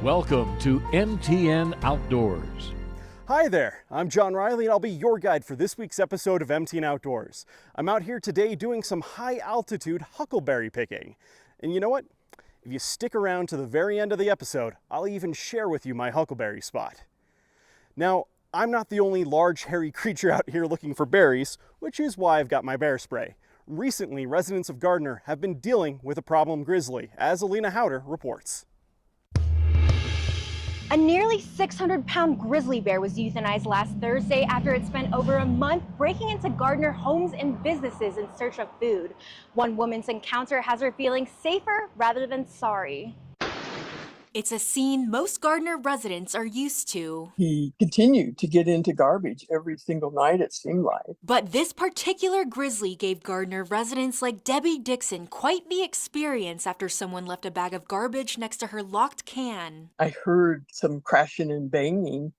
Welcome to MTN Outdoors. Hi there, I'm John Riley and I'll be your guide for this week's episode of MTN Outdoors. I'm out here today doing some high altitude huckleberry picking. And you know what? If you stick around to the very end of the episode, I'll even share with you my huckleberry spot. Now, I'm not the only large hairy creature out here looking for berries, which is why I've got my bear spray. Recently, residents of Gardner have been dealing with a problem grizzly, as Alina Howder reports. A nearly 600-pound grizzly bear was euthanized last Thursday after it spent over a month breaking into Gardner homes and businesses in search of food. One woman's encounter has her feeling safer rather than sorry. It's a scene most Gardner residents are used to. He continued to get into garbage every single night, it seemed like. But this particular grizzly gave Gardner residents like Debbie Dixon quite the experience after someone left a bag of garbage next to her locked can. I heard some crashing and banging,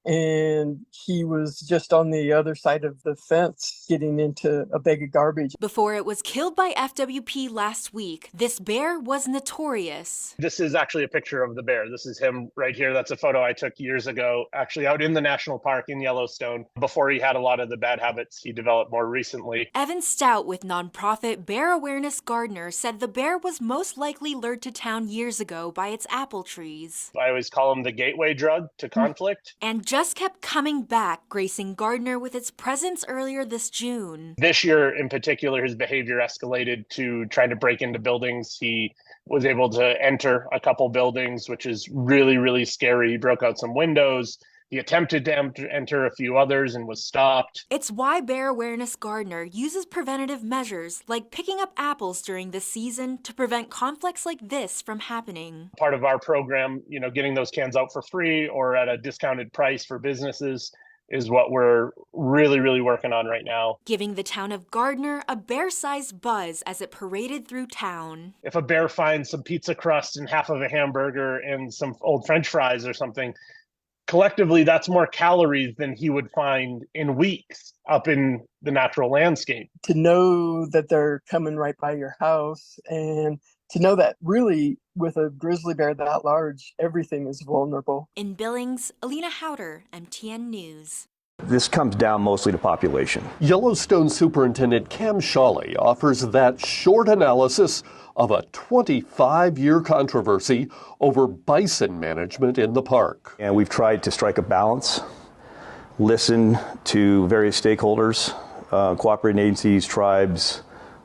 and he was just on the other side of the fence getting into a bag of garbage. Before it was killed by FWP last week, this bear was notorious. This is actually a picture of the bear. This is him right here. That's a photo I took years ago, actually out in the national park in Yellowstone, before he had a lot of the bad habits he developed more recently. Evan Stout with nonprofit Bear Awareness Gardner said the bear was most likely lured to town years ago by its apple trees. I always call him the gateway drug to conflict. And just kept coming back, gracing Gardner with its presence earlier this June. This year in particular, his behavior escalated to trying to break into buildings. He was able to enter a couple buildings, which is really, really scary. He broke out some windows. He attempted to enter a few others and was stopped. It's why Bear Awareness Gardner uses preventative measures like picking up apples during the season to prevent conflicts like this from happening. Part of our program, getting those cans out for free or at a discounted price for businesses is what we're really, really working on right now. Giving the town of Gardner a bear-sized buzz as it paraded through town. If a bear finds some pizza crust and half of a hamburger and some old French fries or something, collectively, that's more calories than he would find in weeks up in the natural landscape. To know that they're coming right by your house, and to know that really with a grizzly bear that large, everything is vulnerable. In Billings, Alina Howder, MTN News. This comes down mostly to population. Yellowstone Superintendent Cam Shawley offers that short analysis of a 25-year controversy over bison management in the park. And we've tried to strike a balance, listen to various stakeholders, cooperating agencies, tribes,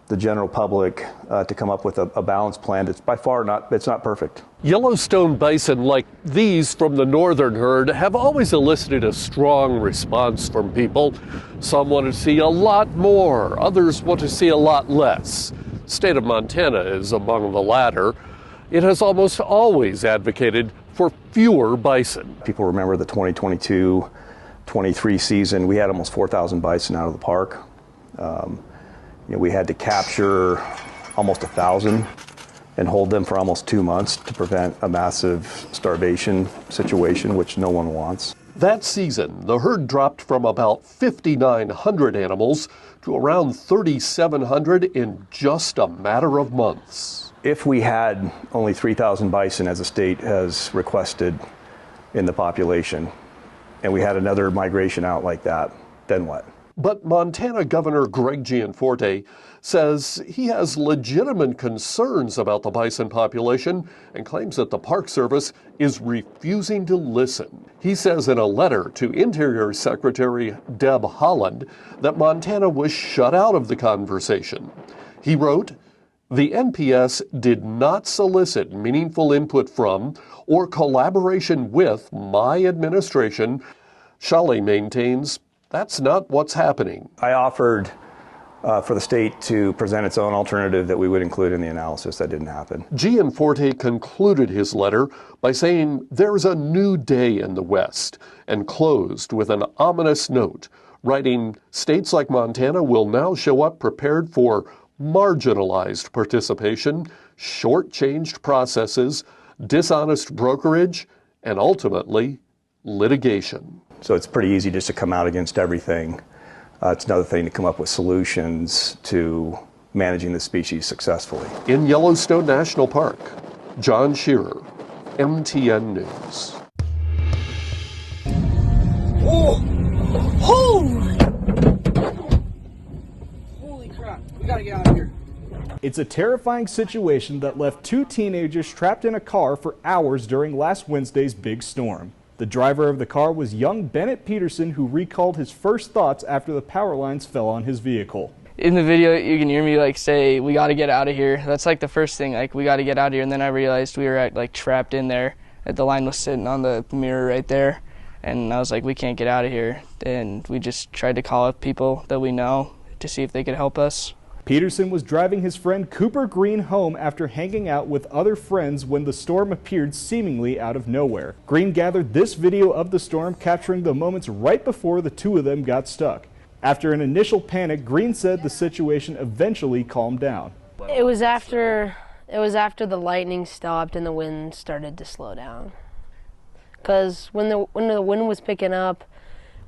the general public, to come up with a balanced plan. It's by far not perfect. Yellowstone bison like these from the northern herd have always elicited a strong response from people. Some want to see a lot more, others want to see a lot less. State of Montana is among the latter. It has almost always advocated for fewer bison. People remember the 2022-23 season. We had almost 4,000 bison out of the park. We had to capture almost 1,000 and hold them for almost 2 months to prevent a massive starvation situation, which no one wants. That season, the herd dropped from about 5,900 animals to around 3,700 in just a matter of months. If we had only 3,000 bison, as the state has requested in the population, and we had another migration out like that, then what? But Montana Governor Greg Gianforte says he has legitimate concerns about the bison population and claims that the Park Service is refusing to listen. He says in a letter to Interior Secretary Deb Haaland that Montana was shut out of the conversation. He wrote, "The NPS did not solicit meaningful input from or collaboration with my administration." Shawley maintains that's not what's happening. I offered for the state to present its own alternative that we would include in the analysis. That didn't happen. Gianforte concluded his letter by saying there's a new day in the West and closed with an ominous note, writing, states like Montana will now show up prepared for marginalized participation, short-changed processes, dishonest brokerage, and ultimately litigation. So it's pretty easy just to come out against everything. It's another thing to come up with solutions to managing the species successfully. In Yellowstone National Park, John Shearer, MTN News. Oh! Holy crap, we gotta get out of here. It's a terrifying situation that left two teenagers trapped in a car for hours during last Wednesday's big storm. The driver of the car was young Bennett Peterson, who recalled his first thoughts after the power lines fell on his vehicle. In the video, you can hear me like say, "We got to get out of here." That's like the first thing, like we got to get out of here. And then I realized we were like trapped in there. The line was sitting on the mirror right there, and I was like, "We can't get out of here." And we just tried to call up people that we know to see if they could help us. Peterson was driving his friend Cooper Green home after hanging out with other friends when the storm appeared seemingly out of nowhere. Green gathered this video of the storm, capturing the moments right before the two of them got stuck. After an initial panic, Green said the situation eventually calmed down. It was after the lightning stopped and the wind started to slow down. Because when the wind was picking up,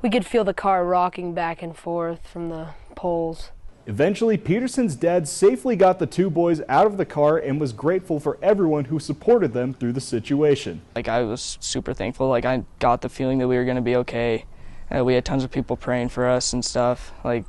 we could feel the car rocking back and forth from the poles. Eventually, Peterson's dad safely got the two boys out of the car and was grateful for everyone who supported them through the situation. Like I was super thankful. Like I got the feeling that we were going to be okay. We had tons of people praying for us and stuff. Like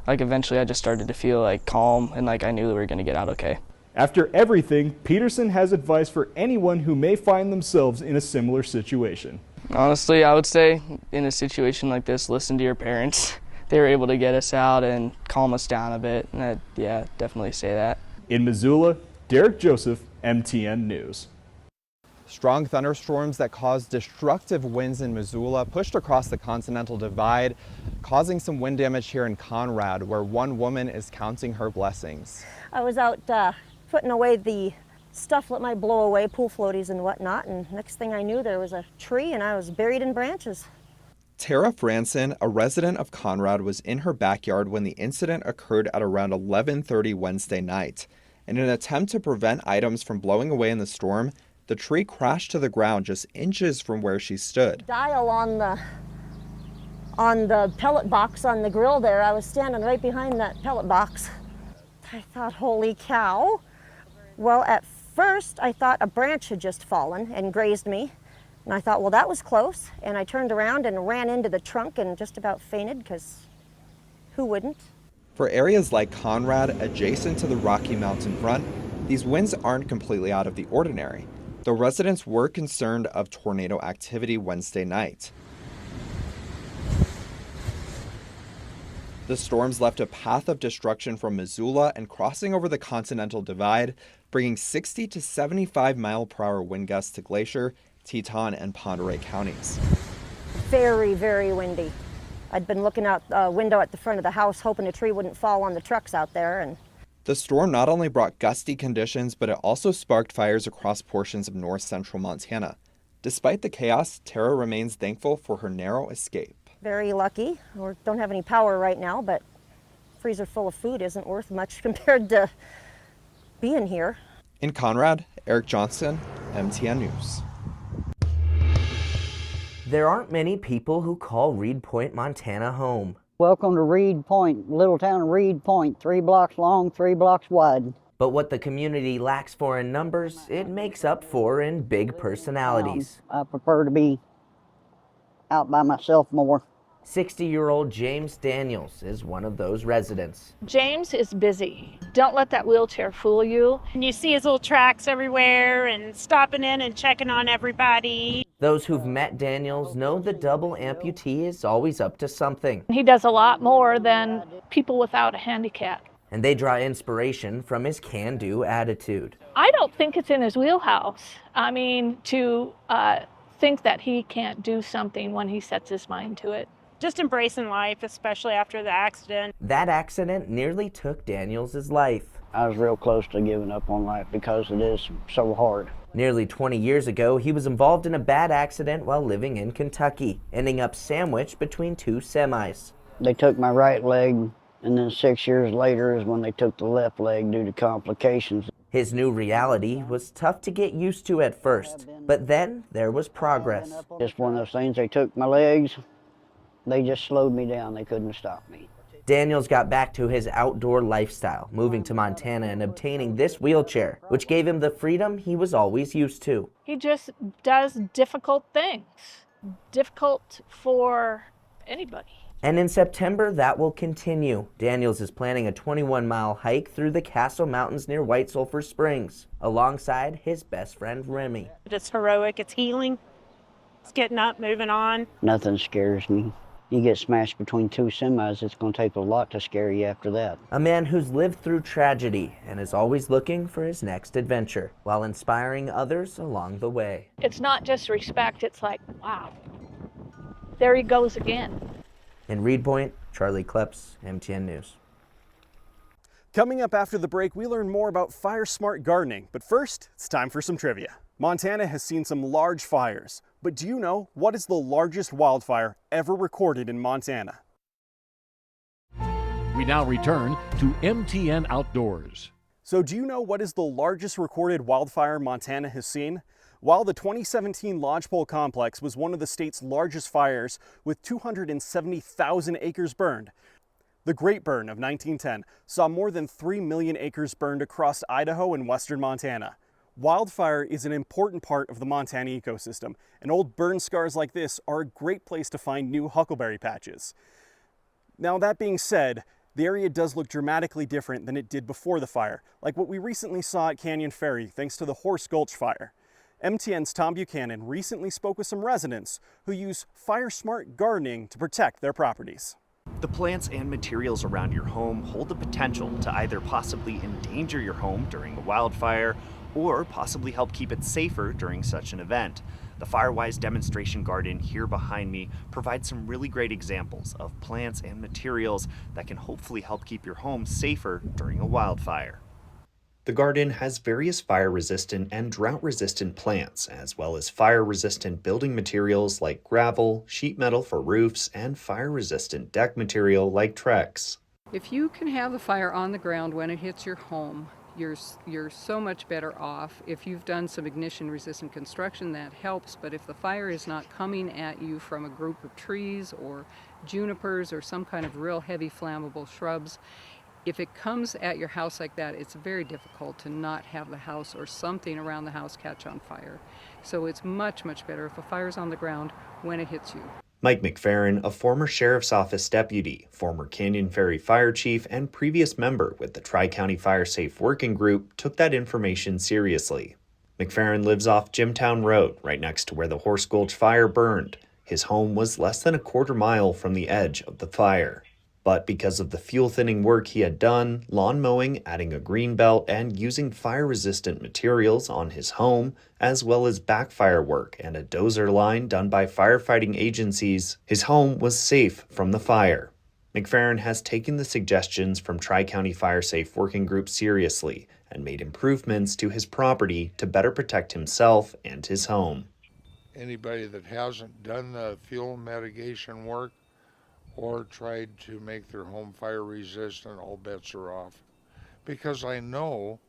eventually I just started to feel like calm and like I knew that we were going to get out okay. After everything, Peterson has advice for anyone who may find themselves in a similar situation. Honestly, I would say in a situation like this, listen to your parents. They were able to get us out and calm us down a bit. And I'd, yeah, definitely say that. In Missoula, Derek Joseph, MTN News. Strong thunderstorms that caused destructive winds in Missoula pushed across the Continental Divide, causing some wind damage here in Conrad, where one woman is counting her blessings. I was out putting away the stuff that might blow away, pool floaties and whatnot, and next thing I knew there was a tree and I was buried in branches. Tara Franson, a resident of Conrad, was in her backyard when the incident occurred at around 11:30 Wednesday night. In an attempt to prevent items from blowing away in the storm, the tree crashed to the ground just inches from where she stood. Dial on the pellet box on the grill there. I was standing right behind that pellet box. I thought, holy cow. Well, at first I thought a branch had just fallen and grazed me. And I thought, well, that was close. And I turned around and ran into the trunk and just about fainted, because who wouldn't? For areas like Conrad, adjacent to the Rocky Mountain front, these winds aren't completely out of the ordinary, though residents were concerned of tornado activity Wednesday night. The storms left a path of destruction from Missoula and crossing over the Continental Divide, bringing 60 to 75 mile-per-hour wind gusts to Glacier, Teton, and Pend Oreille counties. Very, very windy. I'd been looking out the window at the front of the house, hoping a tree wouldn't fall on the trucks out there. And the storm not only brought gusty conditions, but it also sparked fires across portions of north central Montana. Despite the chaos, Tara remains thankful for her narrow escape. Very lucky. We don't have any power right now, but a freezer full of food isn't worth much compared to being here. In Conrad, Eric Johnston, MTN News. There aren't many people who call Reed Point, Montana home. Welcome to Reed Point, little town of Reed Point, 3 blocks long, 3 blocks wide. But what the community lacks for in numbers, it makes up for in big personalities. I prefer to be out by myself more. 60-year-old James Daniels is one of those residents. James is busy. Don't let that wheelchair fool you. And you see his little tracks everywhere and stopping in and checking on everybody. Those who've met Daniels know the double amputee is always up to something. He does a lot more than people without a handicap. And they draw inspiration from his can-do attitude. I don't think it's in his wheelhouse. I mean, to think that he can't do something when he sets his mind to it. Just embracing life, especially after the accident. That accident nearly took Daniels' life. I was real close to giving up on life because it is so hard. Nearly 20 years ago, he was involved in a bad accident while living in Kentucky, ending up sandwiched between 2 semis. They took my right leg, and then 6 years later is when they took the left leg due to complications. His new reality was tough to get used to at first, but then there was progress. Just one of those things, they took my legs, they just slowed me down, they couldn't stop me. Daniels got back to his outdoor lifestyle, moving to Montana and obtaining this wheelchair, which gave him the freedom he was always used to. He just does difficult things, difficult for anybody. And in September, that will continue. Daniels is planning a 21-mile hike through the Castle Mountains near White Sulphur Springs, alongside his best friend, Remy. It's heroic, it's healing, it's getting up, moving on. Nothing scares me. You get smashed between two semis, it's going to take a lot to scare you after that. A man who's lived through tragedy and is always looking for his next adventure, while inspiring others along the way. It's not just respect, it's like, wow, there he goes again. In Reed Point, Charlie Kleps, MTN News. Coming up after the break, we learn more about fire-smart gardening. But first, it's time for some trivia. Montana has seen some large fires, but do you know what is the largest wildfire ever recorded in Montana? We now return to MTN Outdoors. So do you know what is the largest recorded wildfire Montana has seen? While the 2017 Lodgepole Complex was one of the state's largest fires with 270,000 acres burned, the Great Burn of 1910 saw more than 3 million acres burned across Idaho and western Montana. Wildfire is an important part of the Montana ecosystem, and old burn scars like this are a great place to find new huckleberry patches. Now, that being said, the area does look dramatically different than it did before the fire, like what we recently saw at Canyon Ferry thanks to the Horse Gulch fire. MTN's Tom Buchanan recently spoke with some residents who use fire-smart gardening to protect their properties. The plants and materials around your home hold the potential to either possibly endanger your home during a wildfire or possibly help keep it safer during such an event. The Firewise demonstration garden here behind me provides some really great examples of plants and materials that can hopefully help keep your home safer during a wildfire. The garden has various fire-resistant and drought-resistant plants, as well as fire-resistant building materials like gravel, sheet metal for roofs, and fire-resistant deck material like Trex. If you can have the fire on the ground when it hits your home, you're so much better off. If you've done some ignition-resistant construction, that helps, but if the fire is not coming at you from a group of trees or junipers or some kind of real heavy flammable shrubs, if it comes at your house like that, it's very difficult to not have the house or something around the house catch on fire. So it's much, much better if a fire's on the ground when it hits you. Mike McFerrin, a former Sheriff's Office deputy, former Canyon Ferry fire chief, and previous member with the Tri-County Fire Safe Working Group, took that information seriously. McFerrin lives off Jimtown Road, right next to where the Horse Gulch fire burned. His home was less than a quarter mile from the edge of the fire. But because of the fuel-thinning work he had done, lawn mowing, adding a green belt, and using fire-resistant materials on his home, as well as backfire work and a dozer line done by firefighting agencies, his home was safe from the fire. McFerrin has taken the suggestions from Tri-County Fire Safe Working Group seriously and made improvements to his property to better protect himself and his home. Anybody that hasn't done the fuel mitigation work or tried to make their home fire resistant, all bets are off. Because I know,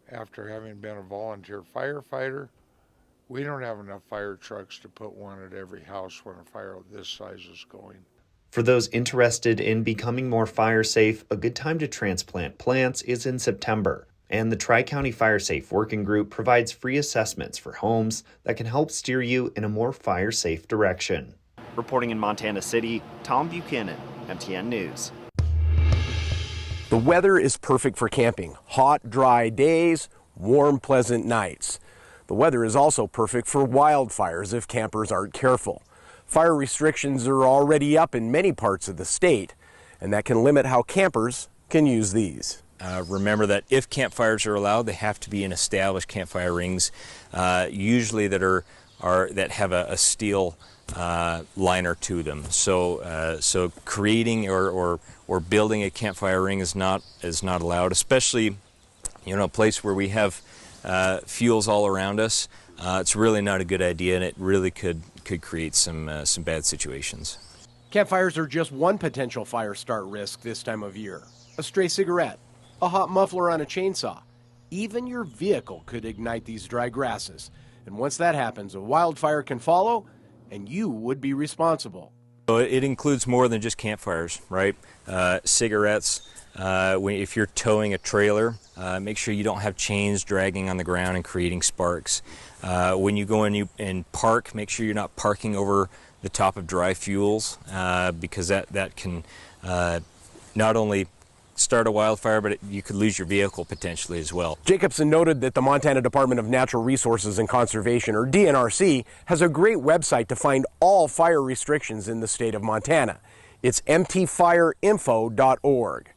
after having been a volunteer firefighter, we don't have enough fire trucks to put one at every house when a fire of this size is going. For those interested in becoming more fire safe, a good time to transplant plants is in September. And the Tri-County Fire Safe Working Group provides free assessments for homes that can help steer you in a more fire safe direction. Reporting in Montana City, Tom Buchanan, MTN News. The weather is perfect for camping. Hot, dry days, warm, pleasant nights. The weather is also perfect for wildfires if campers aren't careful. Fire restrictions are already up in many parts of the state, and that can limit how campers can use these. Remember that if campfires are allowed, they have to be in established campfire rings, usually that that have a steel liner to them. So creating or building a campfire ring is not allowed, especially a place where we have fuels all around us. It's really not a good idea, and it really could create some bad situations. Campfires are just one potential fire start risk this time of year. A stray cigarette, a hot muffler on a chainsaw, even your vehicle could ignite these dry grasses. And once that happens, a wildfire can follow, and you would be responsible. So it includes more than just campfires, right? Cigarettes. If you're towing a trailer, make sure you don't have chains dragging on the ground and creating sparks. When you go in and park, make sure you're not parking over the top of dry fuels, because that can not only start a wildfire, but you could lose your vehicle potentially as well. Jacobson noted that the Montana Department of Natural Resources and Conservation, or DNRC, has a great website to find all fire restrictions in the state of Montana. It's mtfireinfo.org.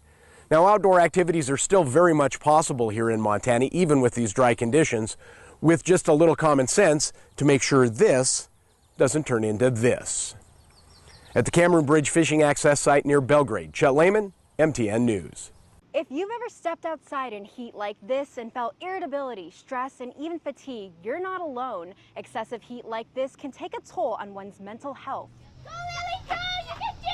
Now, outdoor activities are still very much possible here in Montana, even with these dry conditions, with just a little common sense to make sure this doesn't turn into this. At the Cameron Bridge Fishing Access Site near Belgrade, Chet Lehman, MTN News. If you've ever stepped outside in heat like this and felt irritability, stress, and even fatigue, you're not alone. Excessive heat like this can take a toll on one's mental health. Go, Lily, go! You can do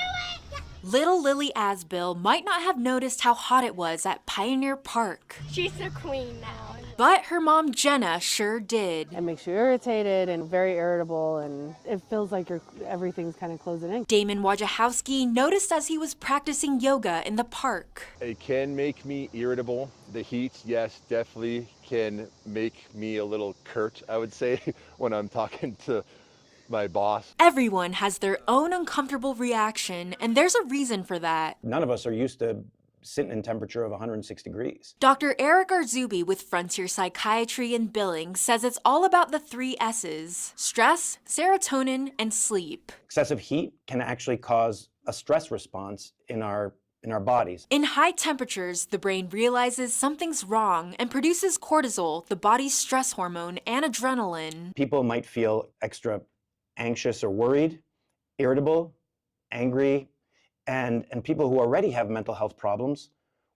it! Little Lily Asbill might not have noticed how hot it was at Pioneer Park. She's the queen now. But her mom, Jenna, sure did. It makes you irritated and very irritable, and it feels like everything's kind of closing in. Damon Wojciechowski noticed as he was practicing yoga in the park. It can make me irritable. The heat, yes, definitely can make me a little curt, I would say, when I'm talking to my boss. Everyone has their own uncomfortable reaction, and there's a reason for that. None of us are used to sitting in temperature of 106 degrees. Dr. Eric Arzubi with Frontier Psychiatry in Billings says it's all about the 3 S's: stress, serotonin, and sleep. Excessive heat can actually cause a stress response in our bodies. In high temperatures, the brain realizes something's wrong and produces cortisol, the body's stress hormone, and adrenaline. People might feel extra anxious or worried, irritable, angry, and people who already have mental health problems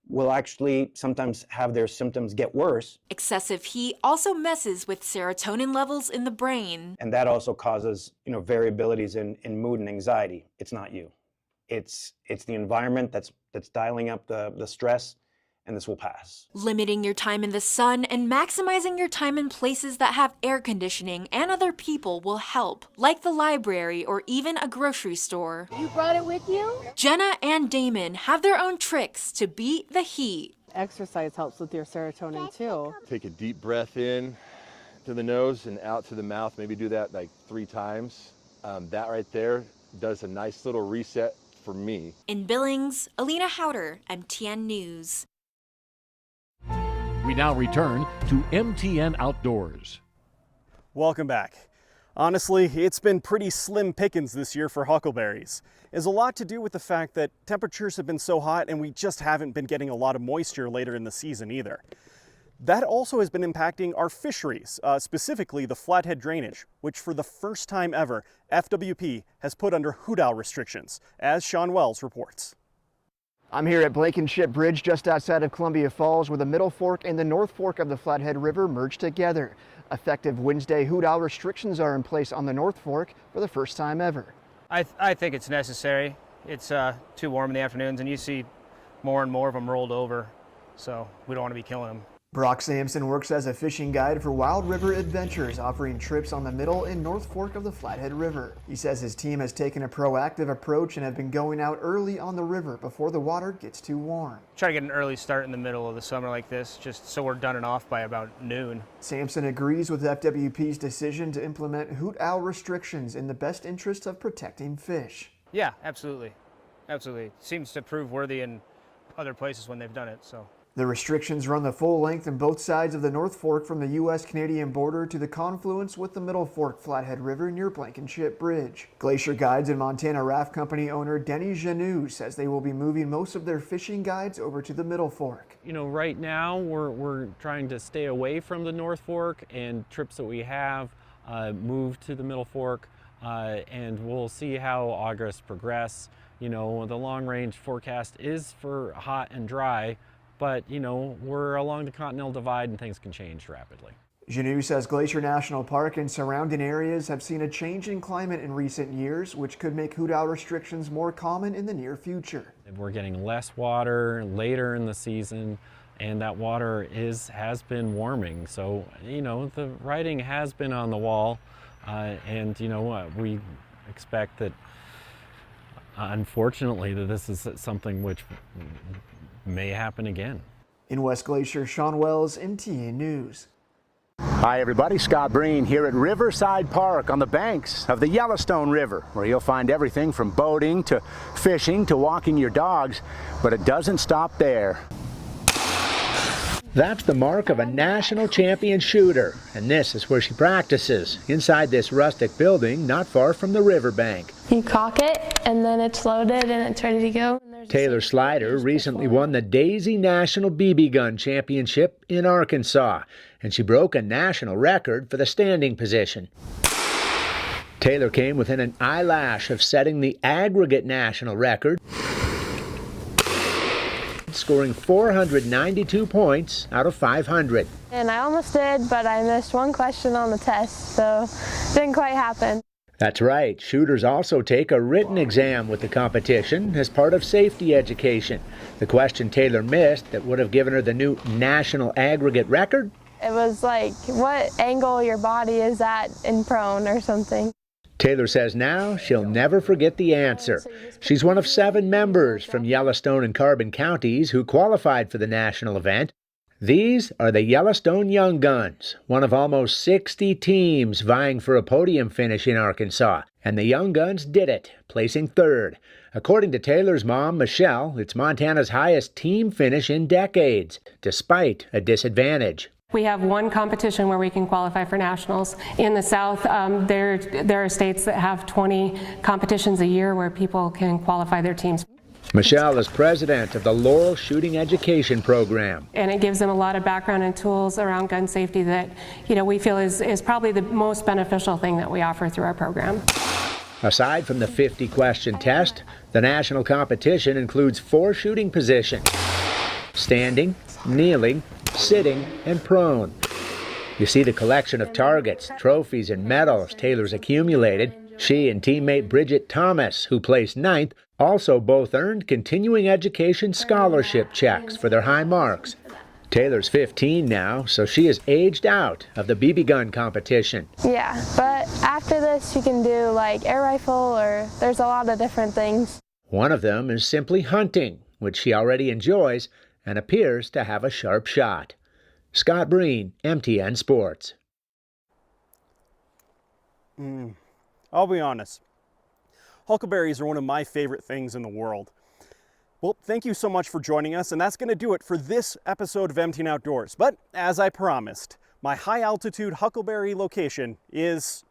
will actually sometimes have their symptoms get worse. Excessive heat also messes with serotonin levels in the brain. And that also causes, variabilities in mood and anxiety. It's not you. It's the environment that's dialing up the stress, and this will pass. Limiting your time in the sun and maximizing your time in places that have air conditioning and other people will help, like the library or even a grocery store. You brought it with you? Jenna and Damon have their own tricks to beat the heat. Exercise helps with your serotonin too. Take a deep breath in to the nose and out to the mouth. Maybe do that like 3 times. That right there does a nice little reset for me. In Billings, Alina Howder, MTN News. We now return to MTN Outdoors. Welcome back. Honestly, it's been pretty slim pickings this year for huckleberries. It's a lot to do with the fact that temperatures have been so hot and we just haven't been getting a lot of moisture later in the season either. That also has been impacting our fisheries, specifically the flathead drainage, which for the first time ever, FWP has put under hoot-owl restrictions, as Sean Wells reports. I'm here at Blankenship Bridge just outside of Columbia Falls, where the Middle Fork and the North Fork of the Flathead River merge together. Effective Wednesday, hoot-owl restrictions are in place on the North Fork for the first time ever. I think it's necessary. It's too warm in the afternoons, and you see more and more of them rolled over, so we don't want to be killing them. Brock Sampson works as a fishing guide for Wild River Adventures, offering trips on the Middle and North Fork of the Flathead River. He says his team has taken a proactive approach and have been going out early on the river before the water gets too warm. Try to get an early start in the middle of the summer like this, just so we're done and off by about noon. Sampson agrees with FWP's decision to implement hoot-owl restrictions in the best interest of protecting fish. Yeah, absolutely. Absolutely. Seems to prove worthy in other places when they've done it, so. The restrictions run the full length in both sides of the North Fork from the U.S.-Canadian border to the confluence with the Middle Fork Flathead River near Blankenship Bridge. Glacier Guides and Montana Raft Company owner Denny Janou says they will be moving most of their fishing guides over to the Middle Fork. Right now we're trying to stay away from the North Fork, and trips that we have move to the Middle Fork, and we'll see how August progress. The long-range forecast is for hot and dry, but, we're along the Continental Divide and things can change rapidly. Janou says Glacier National Park and surrounding areas have seen a change in climate in recent years, which could make hoot-owl restrictions more common in the near future. We're getting less water later in the season, and that water has been warming. So, the writing has been on the wall, and we expect that unfortunately, that this is something which may happen again. In West Glacier, Sean Wells, MTN News. Hi everybody, Scott Breen here at Riverside Park on the banks of the Yellowstone River, where you'll find everything from boating to fishing to walking your dogs, but it doesn't stop there. That's the mark of a national champion shooter, and this is where she practices, inside this rustic building not far from the riverbank. You cock it, and then it's loaded, and it's ready to go. Taylor Slider recently won the Daisy National BB Gun Championship in Arkansas, and she broke a national record for the standing position. Taylor came within an eyelash of setting the aggregate national record, scoring 492 points out of 500. And I almost did, but I missed one question on the test, so it didn't quite happen. That's right. Shooters also take a written exam with the competition as part of safety education. The question Taylor missed that would have given her the new national aggregate record? It was like what angle your body is at in prone or something. Taylor says now she'll never forget the answer. She's one of 7 members from Yellowstone and Carbon counties who qualified for the national event. These are the Yellowstone Young Guns, one of almost 60 teams vying for a podium finish in Arkansas. And the Young Guns did it, placing 3rd. According to Taylor's mom, Michelle, it's Montana's highest team finish in decades, despite a disadvantage. We have one competition where we can qualify for nationals. In the South, there are states that have 20 competitions a year where people can qualify their teams. Michelle is president of the Laurel Shooting Education Program. And it gives them a lot of background and tools around gun safety that, we feel is probably the most beneficial thing that we offer through our program. Aside from the 50-question test, the national competition includes 4 shooting positions: standing, kneeling, sitting, and prone. You see the collection of targets, trophies, and medals Taylor's accumulated. She and teammate Bridget Thomas, who placed 9th, also both earned continuing education scholarship checks for their high marks. Taylor's 15 now, so she is aged out of the BB gun competition. Yeah, but after this you can do like air rifle, or there's a lot of different things. One of them is simply hunting, which she already enjoys and appears to have a sharp shot. Scott Breen, MTN Sports. I'll be honest. Huckleberries are one of my favorite things in the world. Well, thank you so much for joining us, and that's going to do it for this episode of MTN Outdoors. But as I promised, my high-altitude huckleberry location is